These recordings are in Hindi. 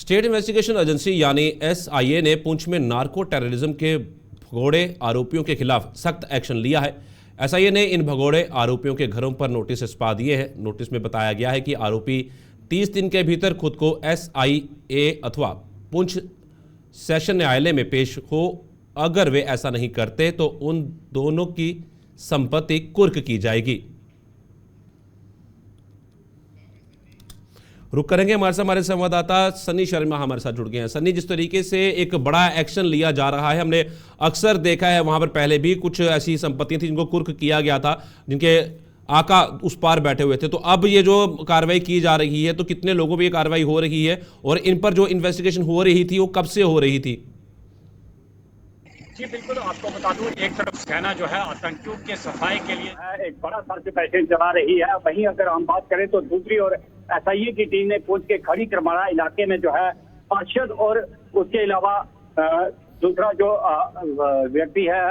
स्टेट इन्वेस्टिगेशन एजेंसी यानी एसआईए ने पुंछ में नार्को टेररिज्म के भगोड़े आरोपियों के खिलाफ सख्त एक्शन लिया है। एसआईए ने इन भगोड़े आरोपियों के घरों पर नोटिस छपा दिए हैं। नोटिस में बताया गया है कि आरोपी 30 दिन के भीतर खुद को एसआईए अथवा पुंछ सेशन न्यायालय में पेश हो। अगर वे ऐसा नहीं करते तो उन दोनों की संपत्ति कुर्क की जाएगी। रुक करेंगे हमारे संवाददाता सन्नी शर्मा हमारे साथ जुड़ गए हैं। सन्नी, जिस तरीके से एक बड़ा एक्शन लिया जा रहा है, हमने अक्सर देखा है वहां पर पहले भी कुछ ऐसी संपत्तियां थी जिनको कुर्क किया गया था, जिनके आका उस पार बैठे हुए थे। तो अब ये जो कार्रवाई की जा रही है, तो कितने लोगों पर ये कार्रवाई हो रही है और इन पर जो इन्वेस्टिगेशन हो रही थी वो कब से हो रही थी? जी बिल्कुल, आपको बता दूं, एक तरफ सेना जो है आतंकियों के सफाई के लिए एक बड़ा सर्च ऑपरेशन चला रही है। वहीं अगर हम बात करें तो दूसरी ओर एसआईए की टीम ने पुंछ के खड़ी करमाड़ा इलाके में जो है अरशद और उसके अलावा दूसरा जो व्यक्ति है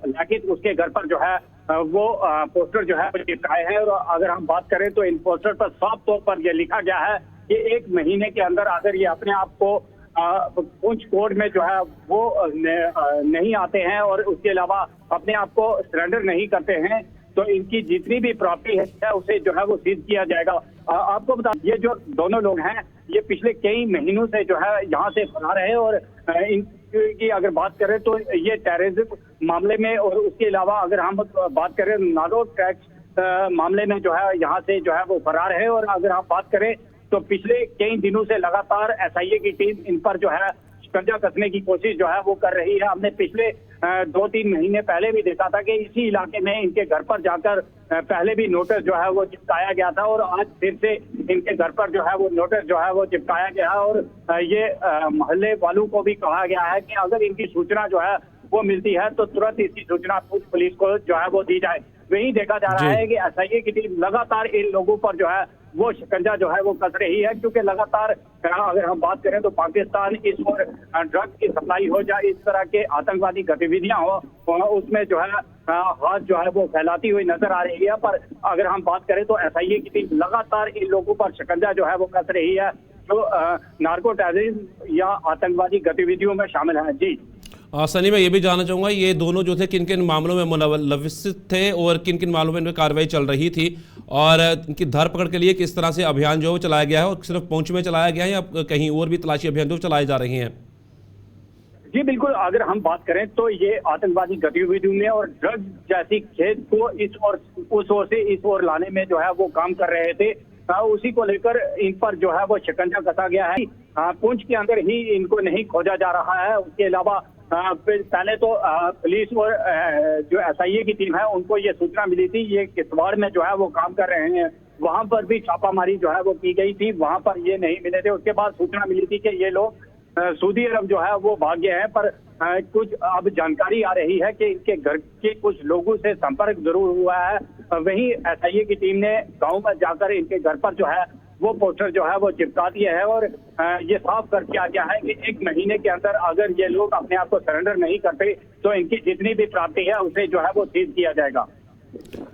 लाकित, उसके घर पर जो है वो पोस्टर जो है चिपकाए हैं। और अगर हम बात करें तो इन पोस्टर पर साफ तौर पर यह लिखा गया है कि 1 महीने के अंदर अगर ये अपने आप को पुंछ कोर्ट में जो है वो नहीं आते हैं और उसके अलावा अपने आप को सरेंडर नहीं करते हैं, तो इनकी जितनी भी प्रॉपर्टी है उसे जो है वो सीज किया जाएगा। आपको बता, ये जो दोनों लोग हैं ये पिछले कई महीनों से जो है यहाँ से फरार है और इनकी अगर बात करें तो ये टेररिज्म मामले में और उसके अलावा अगर हम बात करें नार्को टैक्स मामले में जो है यहाँ से जो है वो फरार है। और अगर हम बात करें तो पिछले कई दिनों से लगातार एसआईए की टीम इन पर जो है शिकंजा कसने की कोशिश जो है वो कर रही है। हमने पिछले 2-3 महीने पहले भी देखा था कि इसी इलाके में इनके घर पर जाकर पहले भी नोटिस जो है वो चिपकाया गया था और आज फिर से इनके घर पर जो है वो नोटिस जो है वो चिपकाया गया है। और ये मोहल्ले वालों को भी कहा गया है कि अगर इनकी सूचना जो है वो मिलती है तो तुरंत इसकी सूचना पुलिस को जो है वो दी जाए। वही देखा जा रहा है कि एसआईए की टीम लगातार इन लोगों पर जो है वो शिकंजा जो है वो कस रही है, क्योंकि लगातार अगर हम बात करें तो पाकिस्तान इस और ड्रग्स की सप्लाई हो या इस तरह के आतंकवादी गतिविधियां हो उसमें जो है हाथ जो है वो फैलाती हुई नजर आ रही है। पर अगर हम बात करें तो एसआईए की टीम लगातार इन लोगों पर शिकंजा जो है वो कस रही है जो नार्को टेररिज्म या आतंकवादी गतिविधियों में शामिल है। जी सनी, मैं ये भी जानना चाहूंगा ये दोनों जो थे किन किन मामलों में मुलविस थे और किन किन मामलों में इनमें कार्रवाई चल रही थी और इनकी धरपकड़ के लिए किस तरह से अभियान जो है वो चलाया गया है और सिर्फ पुंछ में चलाया गया है या कहीं और भी तलाशी अभियान जो चलाए जा रहे हैं? जी बिल्कुल, अगर हम बात करें तो ये आतंकवादी गतिविधियों में और ड्रग्स जैसी खेत को इस और उस ओर से इस ओर लाने में जो है वो काम कर रहे थे। उसी को लेकर इन पर जो है वो शिकंजा कसा गया है। पुंछ के अंदर ही इनको नहीं खोजा जा रहा है। उसके अलावा पहले तो पुलिस और जो एसआईए की टीम है उनको ये सूचना मिली थी ये किश्तवाड़ में जो है वो काम कर रहे हैं, वहां पर भी छापामारी जो है वो की गई थी, वहां पर ये नहीं मिले थे। उसके बाद सूचना मिली थी कि ये लोग सऊदी अरब जो है वो भाग गए हैं। पर कुछ अब जानकारी आ रही है कि इनके घर के कुछ लोगों से संपर्क जरूर हुआ है। वहीं एसआईए की टीम ने गाँव में जाकर इनके घर पर जो है वो पोस्टर जो है वो चिपका दिए है और ये साफ करके आ गया है कि 1 महीने के अंदर अगर ये लोग अपने आप को सरेंडर नहीं करते तो इनकी जितनी भी प्रॉपर्टी है उसे जो है वो सीज किया जाएगा।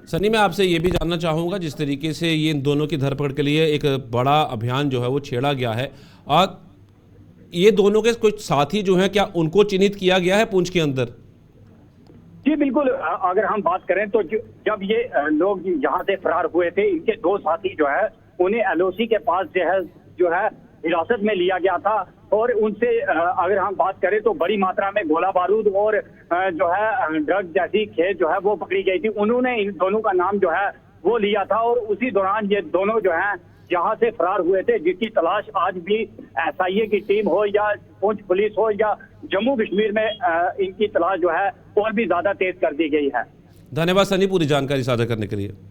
सनी, मैं आपसे ये भी जानना चाहूंगा, जिस तरीके से ये इन दोनों की धरपकड़ के लिए एक बड़ा अभियान जो है वो छेड़ा गया है और ये दोनों के कुछ साथी जो हैं, क्या उनको चिन्हित किया गया है पुंछ के अंदर? जी बिल्कुल, अगर हम बात करें तो जब ये लोग यहाँ से फरार हुए थे, इनके 2 साथी जो है उन्हें एलओसी के पास जो है हिरासत में लिया गया था और उनसे अगर हम बात करें तो बड़ी मात्रा में गोला बारूद और जो है ड्रग जैसी खेत जो है वो पकड़ी गई थी। उन्होंने इन दोनों का नाम जो है वो लिया था और उसी दौरान ये दोनों जो है यहाँ से फरार हुए थे, जिसकी तलाश आज भी एसआईए की टीम हो या पुंछ पुलिस हो या जम्मू कश्मीर में इनकी तलाश जो है और भी ज्यादा तेज कर दी गई है। धन्यवाद सनी, पूरी जानकारी साझा करने के लिए।